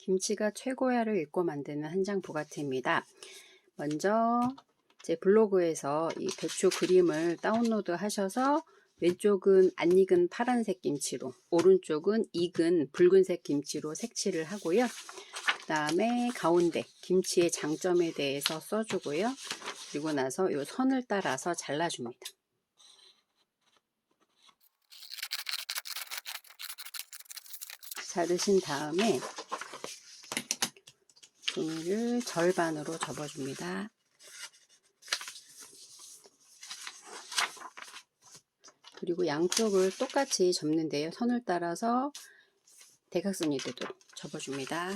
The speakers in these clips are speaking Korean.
김치가 최고야를 읽고 만드는 한장 부가티입니다. 먼저 제 블로그에서 이 배추 그림을 다운로드 하셔서 왼쪽은 안 익은 파란색 김치로, 오른쪽은 익은 붉은색 김치로 색칠을 하고요. 그 다음에 가운데 김치의 장점에 대해서 써주고요. 그리고 나서 이 선을 따라서 잘라줍니다. 자르신 다음에 종이를 절반으로 접어줍니다. 그리고 양쪽을 똑같이 접는데요. 선을 따라서 대각선이 되도록 접어줍니다.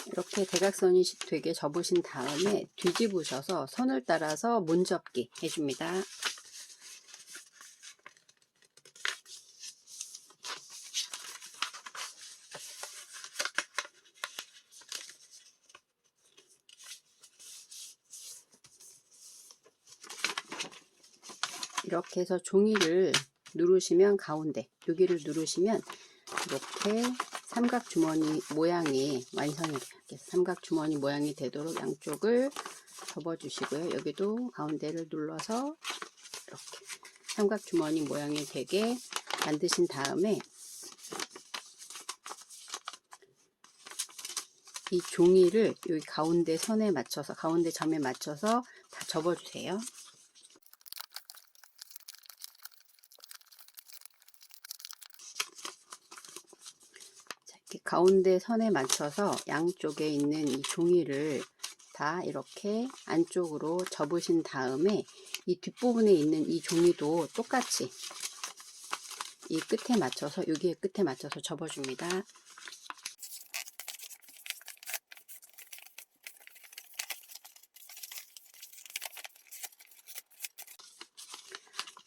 이렇게 대각선이 되게 접으신 다음에 뒤집으셔서 선을 따라서 문접기 해줍니다. 이렇게 해서 종이를 누르시면 가운데 여기를 누르시면 이렇게 삼각 주머니 모양이 완성이 돼요. 삼각 주머니 모양이 되도록 양쪽을 접어 주시고요. 여기도 가운데를 눌러서 이렇게 삼각 주머니 모양이 되게 만드신 다음에 이 종이를 여기 가운데 선에 맞춰서, 가운데 점에 맞춰서 다 접어 주세요. 가운데 선에 맞춰서 양쪽에 있는 이 종이를 다 이렇게 안쪽으로 접으신 다음에 이 뒷부분에 있는 이 종이도 똑같이 이 끝에 맞춰서, 여기에 끝에 맞춰서 접어줍니다.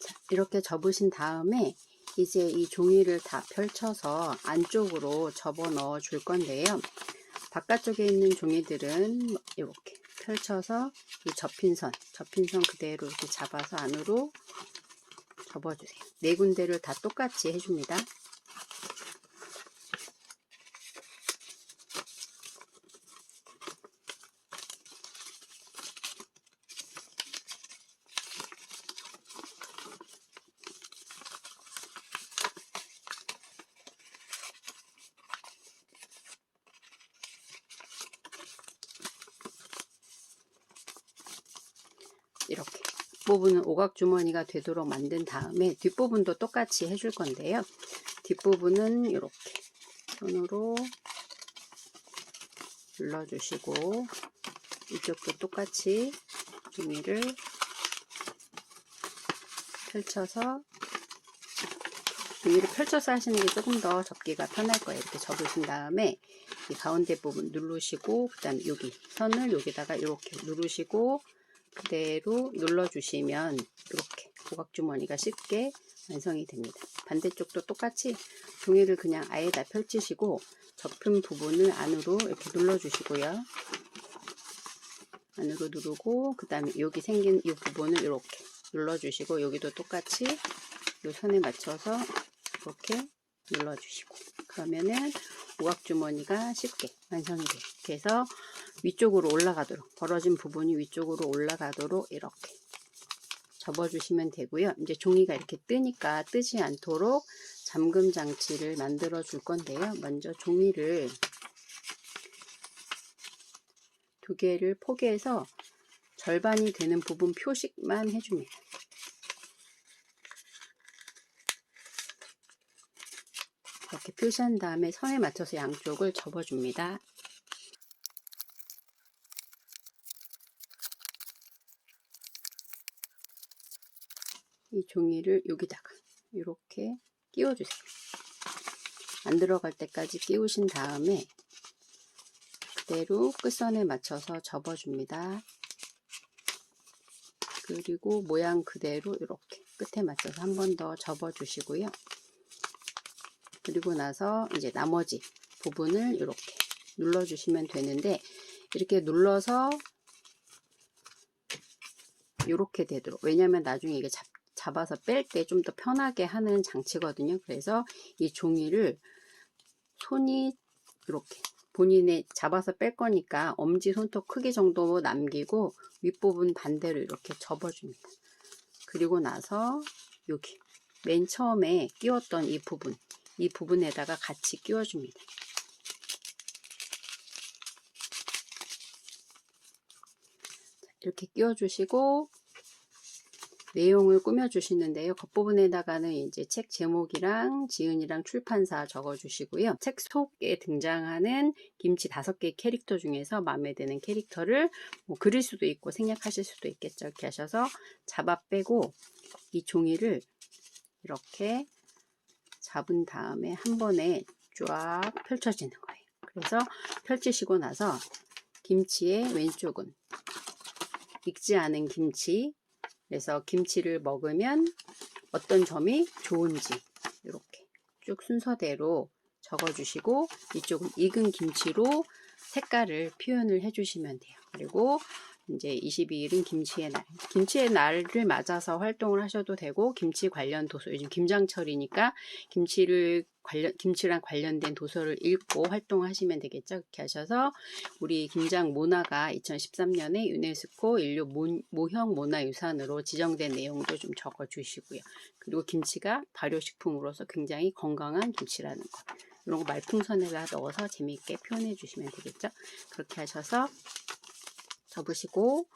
자, 이렇게 접으신 다음에 이제 이 종이를 다 펼쳐서 안쪽으로 접어 넣어 줄 건데요. 바깥쪽에 있는 종이들은 이렇게 펼쳐서 이 접힌 선 그대로 이렇게 잡아서 안으로 접어주세요. 네 군데를 다 똑같이 해줍니다. 이렇게 뒷부분은 오각주머니가 되도록 만든 다음에 뒷부분도 똑같이 해줄 건데요. 뒷부분은 이렇게 손으로 눌러주시고 이쪽도 똑같이 종이를 펼쳐서, 종이를 펼쳐서 하시는 게 조금 더 접기가 편할 거예요. 이렇게 접으신 다음에 이 가운데 부분 누르시고, 그 다음에 여기 선을 여기다가 이렇게 누르시고 그대로 눌러주시면 이렇게 오각주머니가 쉽게 완성이 됩니다. 반대쪽도 똑같이 종이를 그냥 아예 다 펼치시고 접힌 부분을 안으로 이렇게 눌러주시고요. 안으로 누르고 그 다음에 여기 생긴 이 부분을 이렇게 눌러주시고 여기도 똑같이 이 선에 맞춰서 이렇게 눌러주시고, 그러면은 오각주머니가 쉽게 완성이 돼요. 그래서 위쪽으로 올라가도록, 벌어진 부분이 위쪽으로 올라가도록 이렇게 접어주시면 되고요. 이제 종이가 이렇게 뜨니까 뜨지 않도록 잠금 장치를 만들어 줄 건데요. 먼저 종이를 두 개를 포개서 절반이 되는 부분 표식만 해줍니다. 이렇게 표시한 다음에 선에 맞춰서 양쪽을 접어줍니다. 이 종이를 여기다가 이렇게 끼워주세요. 안 들어갈 때까지 끼우신 다음에 그대로 끝선에 맞춰서 접어줍니다. 그리고 모양 그대로 이렇게 끝에 맞춰서 한 번 더 접어주시고요. 그리고 나서 이제 나머지 부분을 이렇게 눌러주시면 되는데, 이렇게 눌러서 이렇게 되도록, 왜냐면 나중에 이게 잡아서 뺄 때 좀 더 편하게 하는 장치거든요. 그래서 이 종이를 손이 이렇게 본인의 잡아서 뺄 거니까 엄지 손톱 크기 정도 남기고 윗부분 반대로 이렇게 접어줍니다. 그리고 나서 여기 맨 처음에 끼웠던 이 부분에다가 같이 끼워줍니다. 이렇게 끼워주시고 내용을 꾸며주시는데요. 겉부분에다가는 이제 책 제목이랑 지은이랑 출판사 적어주시고요. 책 속에 등장하는 김치 5개 캐릭터 중에서 마음에 드는 캐릭터를 뭐 그릴 수도 있고 생략하실 수도 있겠죠. 이렇게 하셔서 잡아 빼고 이 종이를 이렇게 잡은 다음에 한 번에 쫙 펼쳐지는 거예요. 그래서 펼치시고 나서 김치의 왼쪽은 익지 않은 김치, 그래서 김치를 먹으면 어떤 점이 좋은지 이렇게 쭉 순서대로 적어주시고, 이쪽은 익은 김치로 색깔을 표현을 해주시면 돼요. 그리고 이제 22일은 김치의 날을 맞아서 활동을 하셔도 되고, 김치 관련 도서, 요즘 김장철이니까 김치랑 관련된 도서를 읽고 활동하시면 되겠죠. 이렇게 하셔서 우리 김장 문화가 2013년에 유네스코 인류 모형 문화유산으로 지정된 내용도 좀 적어주시고요. 그리고 김치가 발효식품으로서 굉장히 건강한 김치라는 것, 이런 거 말풍선에다 넣어서 재미있게 표현해 주시면 되겠죠. 그렇게 하셔서 접으시고,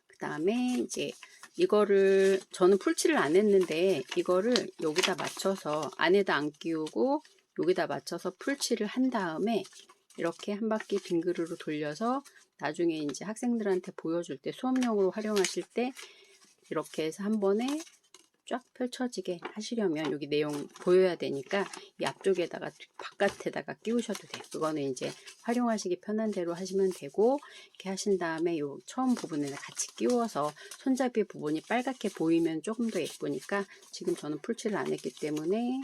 그 다음에 이제 이거를 저는 풀칠을 안 했는데, 이거를 여기다 맞춰서 안에다 안 끼우고 여기다 맞춰서 풀칠을 한 다음에 이렇게 한 바퀴 빙그르르 돌려서 나중에 이제 학생들한테 보여줄 때, 수업용으로 활용하실 때 이렇게 해서 한 번에 쫙 펼쳐지게 하시려면 여기 내용 보여야 되니까 이 앞쪽에다가 바깥에다가 끼우셔도 돼요. 그거는 이제 활용하시기 편한 대로 하시면 되고, 이렇게 하신 다음에 요 처음 부분에 같이 끼워서 손잡이 부분이 빨갛게 보이면 조금 더 예쁘니까, 지금 저는 풀칠을 안 했기 때문에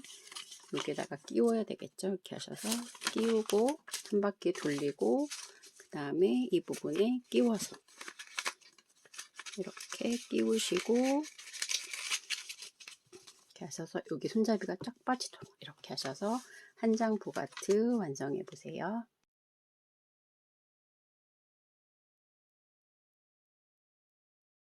여기에다가 끼워야 되겠죠. 이렇게 하셔서 끼우고 한 바퀴 돌리고 그 다음에 이 부분에 끼워서 이렇게 끼우시고, 이렇게 하셔서 여기 손잡이가 쫙 빠지도록 이렇게 하셔서 한 장 부가트 완성해 보세요.